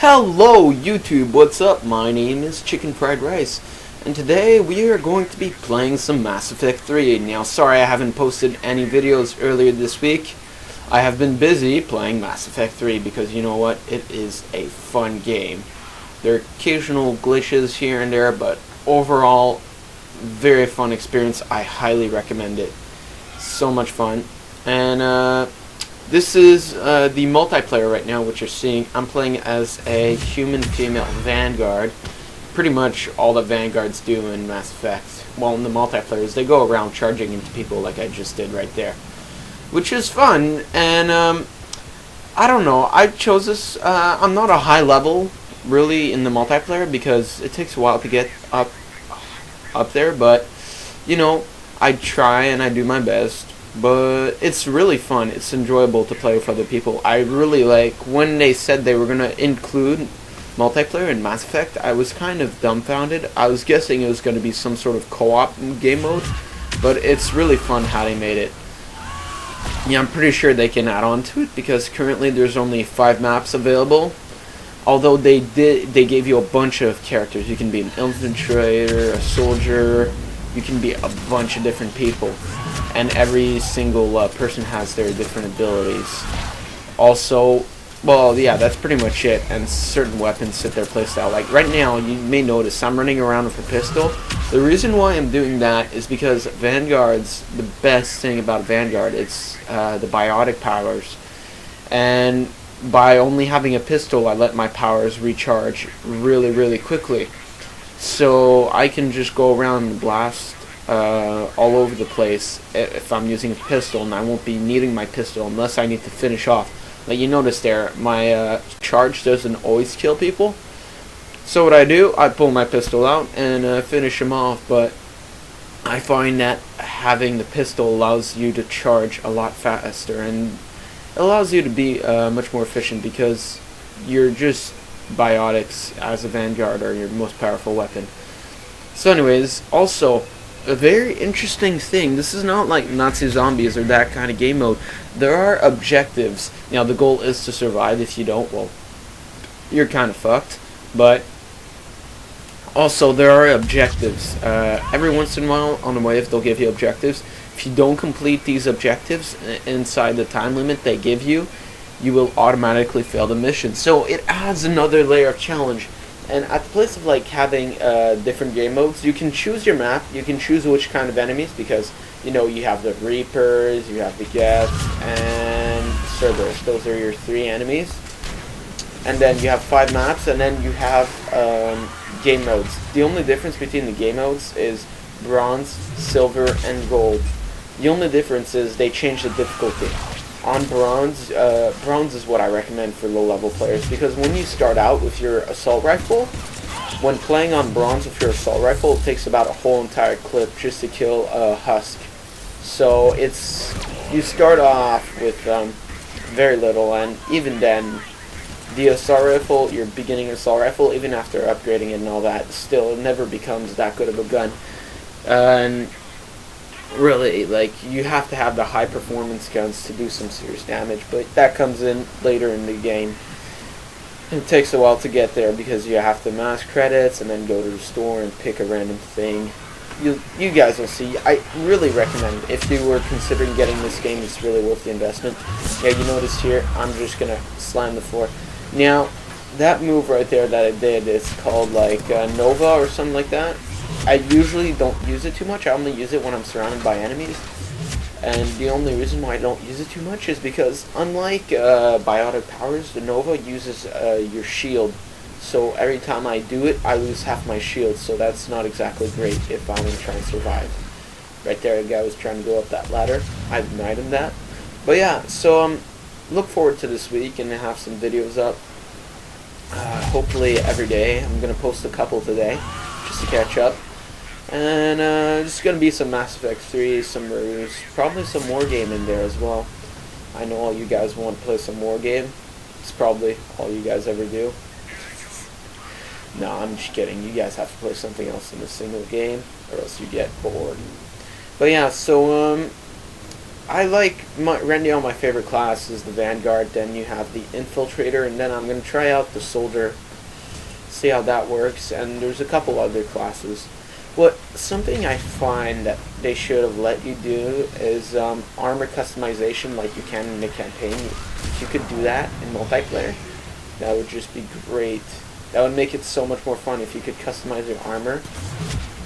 Hello YouTube, what's up? My name is Chicken Fried Rice, and today we are going to be playing some Mass Effect 3. Now, sorry I haven't posted any videos earlier this week. I have been busy playing Mass Effect 3 because you know what? It is a fun game. There are occasional glitches here and there, but overall, very fun experience. I highly recommend it. So much fun. And this is the multiplayer right now, which you're seeing. I'm playing as a human female Vanguard. Pretty much all that Vanguards do in Mass Effect, well, in the multiplayer, is they go around charging into people like I just did right there. Which is fun, and I don't know, I chose this. I'm not a high level, really, in the multiplayer, because it takes a while to get up there, but, you know, I try and I do my best. But it's really fun. It's enjoyable to play with other people. I really like when they said they were going to include multiplayer in Mass Effect. I was kind of dumbfounded. I was guessing it was going to be some sort of co-op game mode, but it's really fun how they made it. Yeah, I'm pretty sure they can add on to it because currently there's only 5 maps available. Although they gave you a bunch of characters. You can be an infiltrator, a soldier. You can be a bunch of different people. And every single person has their different abilities. Also, well, yeah, that's pretty much it. And certain weapons fit their playstyle. Like right now, you may notice I'm running around with a pistol. The reason why I'm doing that is because Vanguard's the best thing about Vanguard. It's the biotic powers, and by only having a pistol, I let my powers recharge really quickly. So I can just go around and blast all over the place if I'm using a pistol, and I won't be needing my pistol unless I need to finish off. Like you notice there, my charge doesn't always kill people. So what I do, I pull my pistol out and finish them off, but I find that having the pistol allows you to charge a lot faster, and it allows you to be much more efficient because you're just biotics as a Vanguard are your most powerful weapon. So anyways, also a very interesting thing, this is not like Nazi zombies or that kind of game mode. There are objectives. Now the goal is to survive. If you don't, well, you're kind of fucked. But also there are objectives. Every once in a while on the wave they'll give you objectives. If you don't complete these objectives inside the time limit they give you, you will automatically fail the mission. So it adds another layer of challenge. And at the place of like having different game modes, you can choose your map, you can choose which kind of enemies, because you know you have the Reapers, you have the Geth, and Cerberus. Those are your 3 enemies. And then you have 5 maps, and then you have game modes. The only difference between the game modes is Bronze, Silver, and Gold. The only difference is they change the difficulty. On Bronze, Bronze is what I recommend for low-level players, because when you start out with your assault rifle, when playing on Bronze with your assault rifle, it takes about a whole entire clip just to kill a husk. So you start off with very little, and even then, the assault rifle, your beginning assault rifle, even after upgrading it and all that, still it never becomes that good of a gun. And really, like, you have to have the high performance guns to do some serious damage, but that comes in later in the game. It takes a while to get there because you have to mass credits and then go to the store and pick a random thing. You guys will see. I really recommend it. If you were considering getting this game, it's really worth the investment. Yeah, you notice here, I'm just gonna slam the floor. Now, that move right there that I did is called like Nova or something like that. I usually don't use it too much. I only use it when I'm surrounded by enemies. And the only reason why I don't use it too much is because unlike biotic powers, the Nova uses your shield. So every time I do it, I lose half my shield. So that's not exactly great if I'm going to try and survive. Right there, a guy was trying to go up that ladder. I denied him that. But yeah, so look forward to this week and have some videos up. Hopefully every day. I'm going to post a couple today just to catch up. And there's going to be some Mass Effect 3, some reviews, probably some War Game in there as well. I know all you guys want to play some War Game. It's probably all you guys ever do. No, I'm just kidding. You guys have to play something else in a single game, or else you get bored. But yeah, so I like right now. My favorite class is the Vanguard. Then you have the Infiltrator, and then I'm gonna try out the Soldier, see how that works. And there's a couple other classes. Something I find that they should have let you do is armor customization, like you can in the campaign. If you could do that in multiplayer, that would just be great. That would make it so much more fun if you could customize your armor.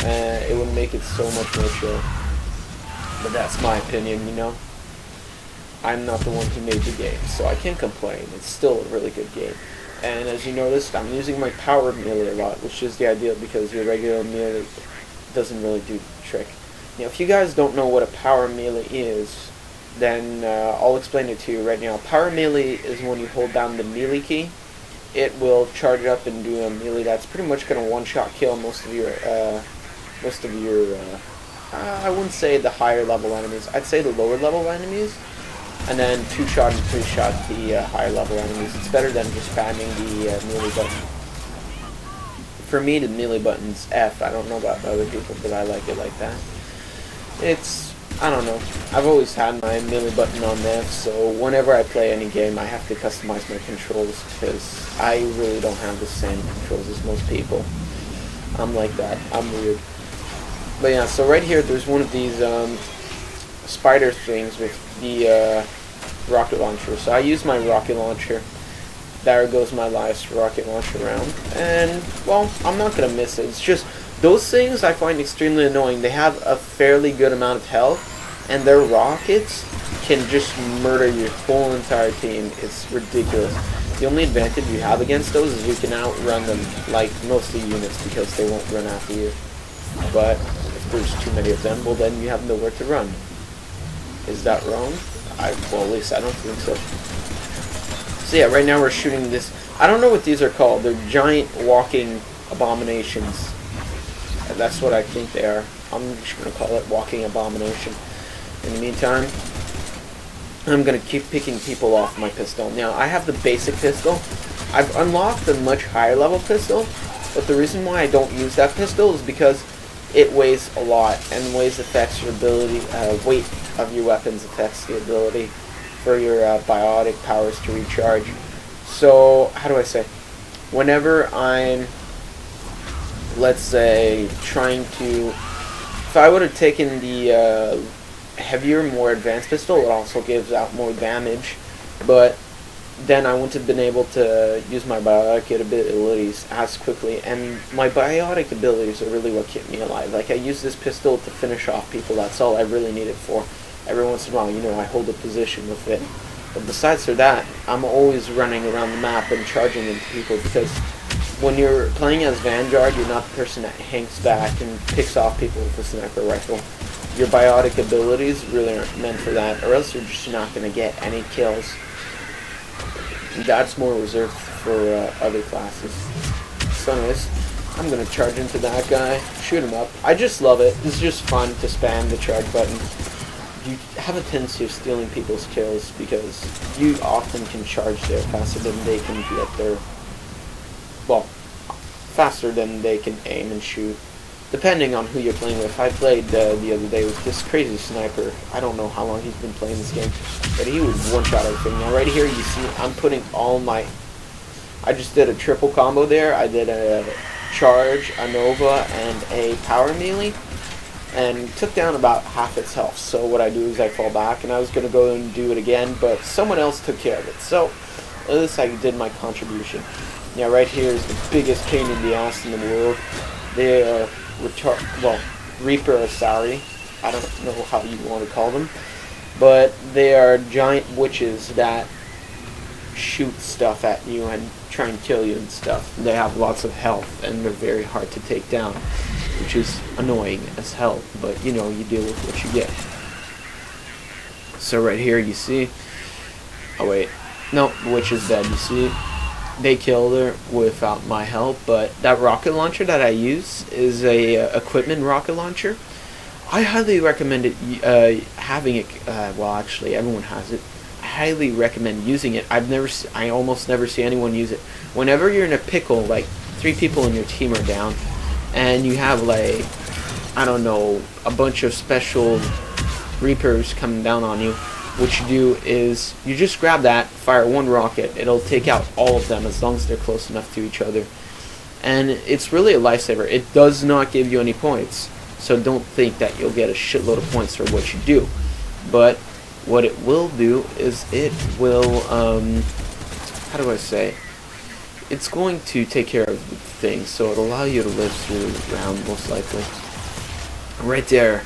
It would make it so much more chill. But that's my opinion, you know. I'm not the one who made the game, so I can't complain. It's still a really good game. And as you noticed, I'm using my power melee a lot, which is the ideal because your regular melee doesn't really do the trick. Now, if you guys don't know what a power melee is, then I'll explain it to you right now. Power melee is when you hold down the melee key. It will charge up and do a melee that's pretty much going to one-shot kill most of your I wouldn't say the higher level enemies. I'd say the lower level enemies, and then 2-shot and 3-shot the higher level enemies. It's better than just spamming the melee button. For me, the melee button's F. I don't know about other people, but I like it like that. I don't know. I've always had my melee button on F, so whenever I play any game, I have to customize my controls because I really don't have the same controls as most people. I'm like that. I'm weird. But yeah, so right here, there's one of these spider things with the rocket launcher. So I use my rocket launcher. There goes my last rocket launcher round. And, well, I'm not going to miss it. It's just, those things I find extremely annoying. They have a fairly good amount of health, and their rockets can just murder your whole entire team. It's ridiculous. The only advantage you have against those is you can outrun them like most of the units because they won't run after you. But if there's too many of them, well then you have nowhere to run. Is that wrong? Well, at least I don't think so. So yeah, right now we're shooting this. I don't know what these are called. They're giant walking abominations. That's what I think they are. I'm just going to call it walking abomination. In the meantime, I'm going to keep picking people off my pistol. Now, I have the basic pistol. I've unlocked a much higher level pistol, but the reason why I don't use that pistol is because it weighs a lot, and weight affects your ability, weight of your weapons affects the ability for your biotic powers to recharge. So, how do I say? Whenever I'm, let's say, trying to, if I would have taken the heavier, more advanced pistol, it also gives out more damage, but then I wouldn't have been able to use my biotic abilities as quickly, and my biotic abilities are really what keep me alive. Like, I use this pistol to finish off people, that's all I really need it for. Every once in a while, you know, I hold a position with it. But besides for that, I'm always running around the map and charging into people, because when you're playing as Vanguard, you're not the person that hangs back and picks off people with a sniper rifle. Your biotic abilities really aren't meant for that, or else you're just not going to get any kills. That's more reserved for other classes. So anyways, I'm going to charge into that guy, shoot him up. I just love it. It's just fun to spam the charge button. You have a tendency of stealing people's kills because you often can charge there faster than they can get there. Well, faster than they can aim and shoot, depending on who you're playing with. I played the other day with this crazy sniper. I don't know how long he's been playing this game, but he would one-shot everything. Now right here you see I'm putting all my, I just did a triple combo there. I did a charge, a Nova, and a power melee, and took down about half its health. So what I do is I fall back, and I was going to go and do it again, but someone else took care of it. So at least I did my contribution. Now right here is the biggest pain in the ass in the world. They are Reaper Asari. I don't know how you want to call them, but they are giant witches that shoot stuff at you and try and kill you and stuff. They have lots of health, and they're very hard to take down, which is annoying as hell, but you know, you deal with what you get. So right here you see, oh wait, no, the witch is dead. You see, they killed her without my help, but that rocket launcher that I use is a equipment rocket launcher. I highly recommend it, having it, well actually everyone has it. I highly recommend using it. I almost never see anyone use it. Whenever you're in a pickle, like 3 people in your team are down, and you have like, I don't know, a bunch of special Reapers coming down on you, what you do is you just grab that, fire one rocket. It'll take out all of them as long as they're close enough to each other. And it's really a lifesaver. It does not give you any points, so don't think that you'll get a shitload of points for what you do. But what it will do is it will, how do I say? It's going to take care of things, so it'll allow you to live through the round most likely. Right there,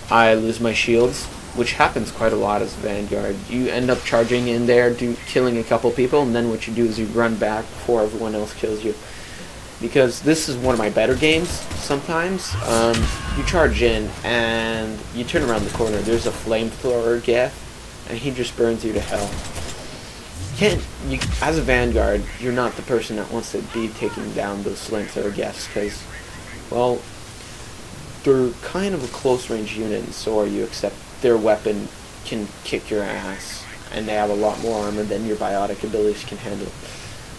I lose my shields, which happens quite a lot as Vanguard. You end up charging in there, killing a couple people, and then what you do is you run back before everyone else kills you. Because this is one of my better games sometimes. You charge in and you turn around the corner, there's a flamethrower Geth, and he just burns you to hell. As a Vanguard, you're not the person that wants to be taking down those flamethrower Geths, because, well, they're kind of a close range unit, and so are you, except their weapon can kick your ass, and they have a lot more armor than your biotic abilities can handle.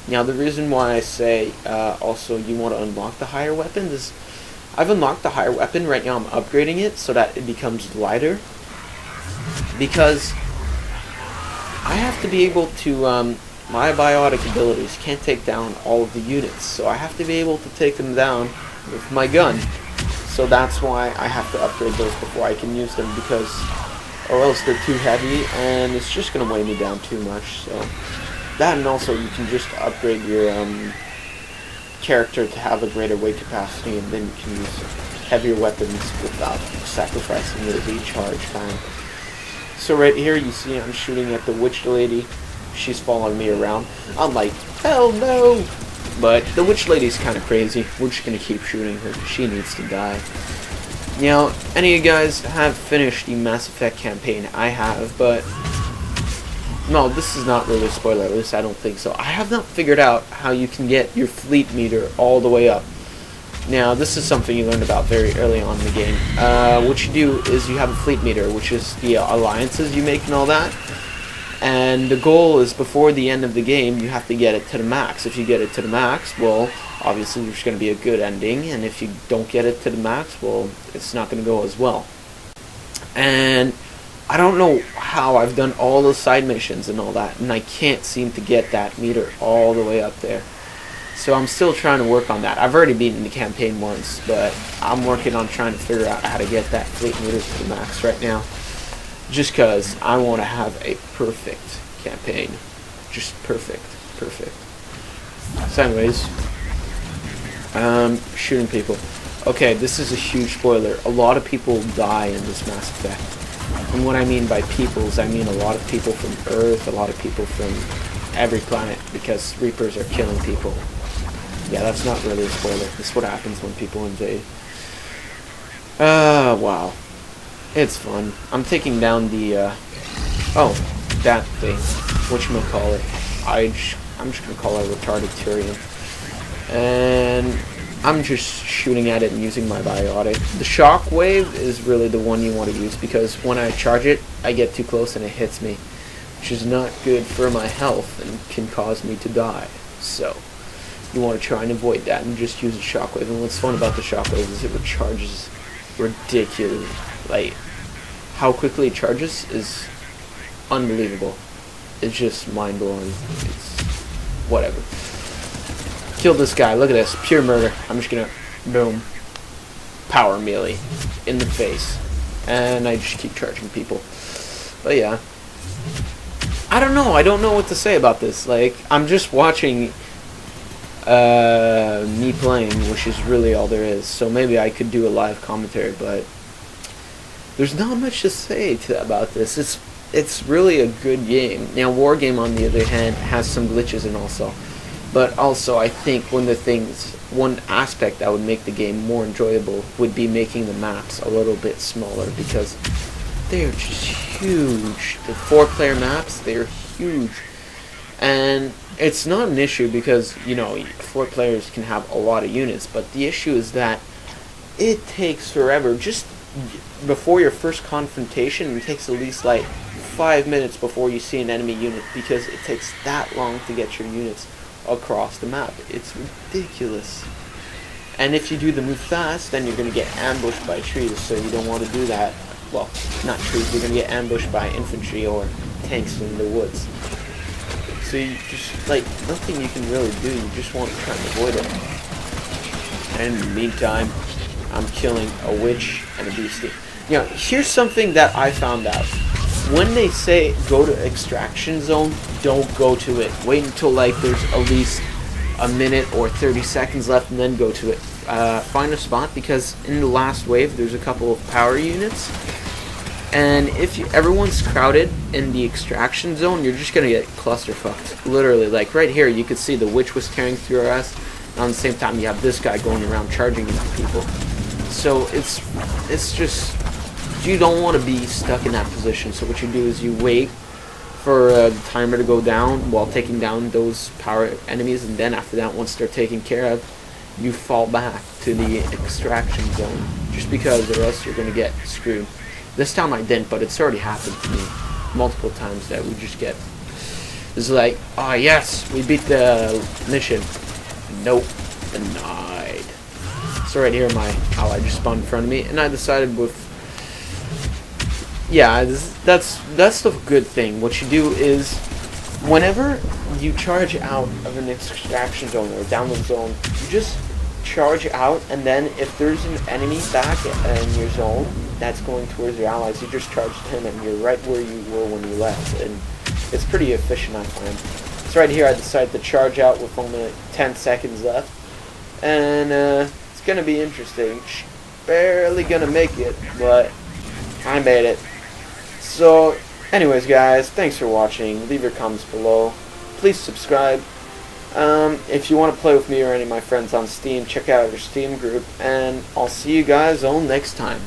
Now, the reason why I say also you want to unlock the higher weapons is I've unlocked the higher weapon. Right now I'm upgrading it so that it becomes lighter, because I have to be able to, my biotic abilities can't take down all of the units, so I have to be able to take them down with my gun. So that's why I have to upgrade those before I can use them, because or else they're too heavy and it's just going to weigh me down too much. So that, and also you can just upgrade your character to have a greater weight capacity, and then you can use heavier weapons without sacrificing your recharge time. So right here you see I'm shooting at the witch lady. She's following me around. I'm like, hell no! But the witch lady's kind of crazy. We're just going to keep shooting her. She needs to die. Now, any of you guys have finished the Mass Effect campaign? I have, but no, this is not really a spoiler, at least I don't think so. I have not figured out how you can get your fleet meter all the way up. Now, this is something you learned about very early on in the game. What you do is you have a fleet meter, which is the alliances you make and all that. And the goal is before the end of the game, you have to get it to the max. If you get it to the max, well, obviously there's going to be a good ending. And if you don't get it to the max, well, it's not going to go as well. And I don't know how I've done all those side missions and all that, and I can't seem to get that meter all the way up there. So I'm still trying to work on that. I've already beaten the campaign once, but I'm working on trying to figure out how to get that fleet meter to the max right now. Just because I want to have a perfect campaign. Just perfect. Perfect. So anyways, shooting people. Okay, this is a huge spoiler. A lot of people die in this Mass Effect. And what I mean by peoples, I mean a lot of people from Earth, a lot of people from every planet, because Reapers are killing people. Yeah, that's not really a spoiler. This is what happens when people invade. Wow. It's fun. I'm taking down the, oh, that thing. Whatchamacallit. I'm just gonna call it a retarded Turian. And I'm just shooting at it and using my biotic. The shockwave is really the one you want to use, because when I charge it, I get too close and it hits me, which is not good for my health and can cause me to die. So you want to try and avoid that and just use a shockwave. And what's fun about the shockwave is it recharges ridiculously. Like, how quickly it charges is unbelievable. It's just mind-blowing. It's whatever. Kill this guy. Look at this. Pure murder. I'm just gonna, boom, power melee in the face. And I just keep charging people. But yeah. I don't know. I don't know what to say about this. Like, I'm just watching me playing, which is really all there is. So maybe I could do a live commentary, but there's not much to say about this. It's really a good game. Now, Wargame, on the other hand, has some glitches and also. But also, I think one aspect that would make the game more enjoyable would be making the maps a little bit smaller, because they're just huge. The 4-player maps, they're huge. And it's not an issue because, you know, 4 players can have a lot of units, but the issue is that it takes forever. Just before your first confrontation, it takes at least like 5 minutes before you see an enemy unit, because it takes that long to get your units across the map. It's ridiculous. And if you do the move fast, then you're going to get ambushed by trees, so you don't want to do that. well, not trees, you're gonna get ambushed by infantry or tanks in the woods. So you just, like, nothing you can really do, you just want to try and avoid it. And in the meantime, I'm killing a witch and a beastie. You know, here's something that I found out. When they say go to extraction zone, don't go to it. Wait until like there's at least a minute or 30 seconds left and then go to it. Find a spot, because in the last wave there's a couple of power units, and if everyone's crowded in the extraction zone, you're just gonna get clusterfucked. Literally, like right here, you could see the witch was tearing through us, and on the same time you have this guy going around charging into people. So it's just, you don't want to be stuck in that position. So what you do is you wait for the timer to go down while taking down those power enemies, and then after that, once they're taken care of, you fall back to the extraction zone, just because or else you're going to get screwed. This time I didn't, but it's already happened to me multiple times that we just get, it's like, oh yes, we beat the mission. Nope, denied. So right here my ally just spawned in front of me, and I decided with, yeah, that's the good thing. What you do is, whenever you charge out of an extraction zone or download zone, you just charge out, and then if there's an enemy back in your zone that's going towards your allies, you just charge him and you're right where you were when you left, and it's pretty efficient, I find. So right here I decided to charge out with only 10 seconds left, and it's gonna be interesting. Barely gonna make it, but I made it. So anyways guys, thanks for watching. Leave your comments below. Please subscribe. If you want to play with me or any of my friends on Steam, check out our Steam group, and I'll see you guys all next time.